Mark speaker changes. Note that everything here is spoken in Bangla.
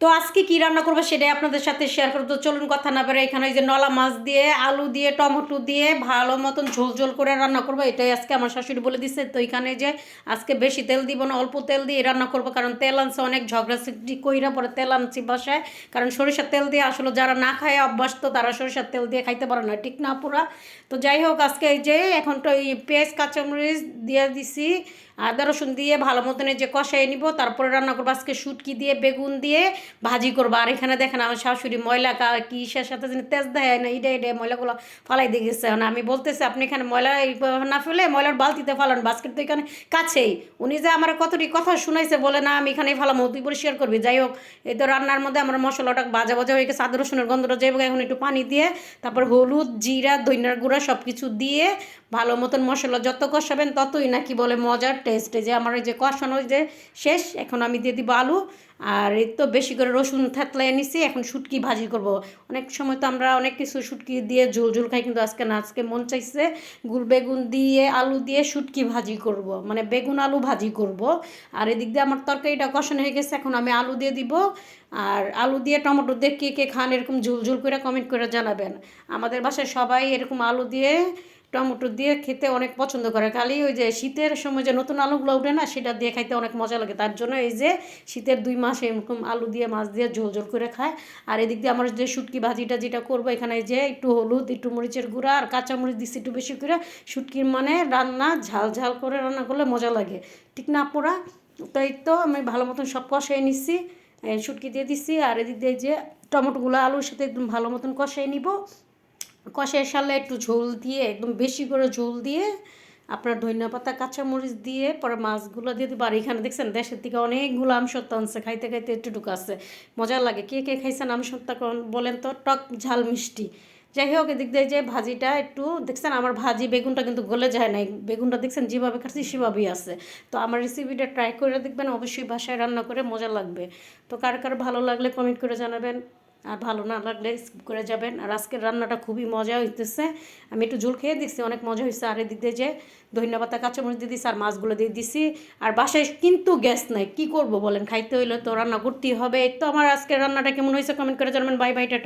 Speaker 1: তো আজকে কি রান্না করবো সেটাই আপনাদের সাথে শেয়ার করবো। তো চলুন কথা না বেরো, এখানে ওই যে নলা মাছ দিয়ে আলু দিয়ে টমেটো দিয়ে ভালো মতন ঝোল ঝোল করে রান্না করবো। এটাই আজকে আমার শাশুড়ি বলে দিচ্ছে। তো এখানে যে আজকে বেশি তেল দিব না, অল্প তেল দিয়ে রান্না করবো, কারণ তেল আনছে অনেক ঝগড়াঝাটি কইরা পরে তেল আনছি বাসায়। কারণ সরিষার তেল দিয়ে আসলে যারা না খায় অভ্যাস, তো তারা সরিষার তেল দিয়ে খাইতে পারে না, ঠিক না পুরা। তো যাই হোক, আজকে এই যে এখন তো এই পেঁয়াজ কাঁচামরিচ দিয়ে দিছি, আদা রসুন দিয়ে ভালো মতন এই যে কষাই নিব, তারপরে রান্না করবো। আজকে শুটকি দিয়ে বেগুন দিয়ে ভাজি করবো। আর এখানে দেখেন আমার শাশুড়ি ময়লা কিসের সাথে যেন তেজ দেয় না, ইডে ময়লাগুলো ফালাই দিয়ে গেছে। মানে আমি বলতেছি আপনি এখানে ময়লা না ফেলে ময়লার বালতিতে ফালান, বাস্কেট তো এখানে কাছেই। উনি যে আমার কতটি কথা শুনাইছে, বলে না আমি এখানেই ফালাম, তুই পরিষ্কার করবি। যাই হোক, এই তো রান্নার মধ্যে আমার মশলাটা ভাজা ভাজা হয়ে গেছে, আদা রসুনের গন্ধটা যাইব। এখন একটু পানি দিয়ে তারপর হলুদ জিরা ধনিয়ার গুঁড়া সব কিছু দিয়ে ভালো মতন মশলা যত কষাবেন ততই নাকি বলে মজার টেস্ট। যে আমার এই যে কষানো যে শেষ, এখন আমি দিয়ে দিব আলু। আর এই তো বেশি করে রসুন থেতলাই নিছি, এখন শুটকি ভাজি করব। অনেক সময় তো আমরা অনেক কিছু শুটকি দিয়ে ঝোল ঝোল খাই, কিন্তু আজকে না, আজকে মন চাইছে গুল বেগুন দিয়ে আলু দিয়ে শুটকি ভাজি করব, মানে বেগুন আলু ভাজি করব। আর এদিক দিয়ে আমার তরকারিটা কষানো হয়ে গেছে, এখন আমি আলু দিয়ে দিব। আর আলু দিয়ে টমেটো দিয়ে কে কে খান এরকম ঝোল ঝোল করে কমেন্ট করে জানাবেন। আমাদের বাসায় সবাই এরকম আলু দিয়ে টমেটো দিয়ে খেতে অনেক পছন্দ করে। খালি ওই যে শীতের সময় যে নতুন আলুগুলো উঠে না, সেটা দিয়ে খাইতে অনেক মজা লাগে। তার জন্য এই যে শীতের 2 মাস এরকম আলু দিয়ে মাছ দিয়ে ঝোল ঝোল করে খায়। আর এদিক দিয়ে আমার যে শুটকি ভাজিটা যেটা করবো, এখানে যে একটু হলুদ একটু মরিচের গুঁড়া আর কাঁচামরিচ দিচ্ছি একটু বেশি করে। শুটকির মানে রান্না ঝাল ঝাল করে রান্না করলে মজা লাগে, ঠিক না পোড়া? তাই তো আমি ভালো মতন সব কষাই নিচ্ছি, শুটকি দিয়ে দিচ্ছি। আর এদিক দিয়ে যে টমেটোগুলো আলুর সাথে একদম ভালো মতন কষাই নিব। কষায় সালে একটু ঝোল দিয়ে, একদম বেশি করে ঝোল দিয়ে আপনার ধনিয়া পাতা কাঁচামরিচ দিয়ে পরে মাছগুলো দিয়ে দিবার। এখানে দেখছেন দেশের থেকে অনেকগুলো আমসত্ত্ব আনছে, খাইতে খাইতে একটুটুকু আছে, মজা লাগে। কে কে খাইছেন আমসত্ত্ব বলেন তো, টক ঝাল মিষ্টি। যাই হোক, এদিক দিয়ে যে ভাজিটা একটু দেখছেন, আমার ভাজি বেগুনটা কিন্তু গলে যায় নাই, বেগুনটা দেখছেন যেভাবে খাচ্ছি সেভাবেই আছে। তো আমার রেসিপিটা ট্রাই করে দেখবেন, অবশ্যই বাসায় রান্না করে মজা লাগবে। তো কার কার ভালো লাগলে কমেন্ট করে জানাবেন, আর ভালো না লাগলে স্কিপ করে যাবেন। আর আজকের রান্নাটা খুবই মজা হইতেছে, আমি একটু ঝোল খেয়ে দিচ্ছি, অনেক মজা হয়েছে। আর এদিক দিয়ে যে ধনিয়া পাতা কাঁচামরিচ দিয়ে দিচ্ছি আর মাছগুলো দিয়ে দিছি। আর বাসায় কিন্তু গ্যাস নাই, কী করবো বলেন, খাইতে হইলে তো রান্না করতেই হবে। তো আমার আজকের রান্নাটা কেমন হয়েছে কমেন্ট করে জানাবেন। Bye bye, tata.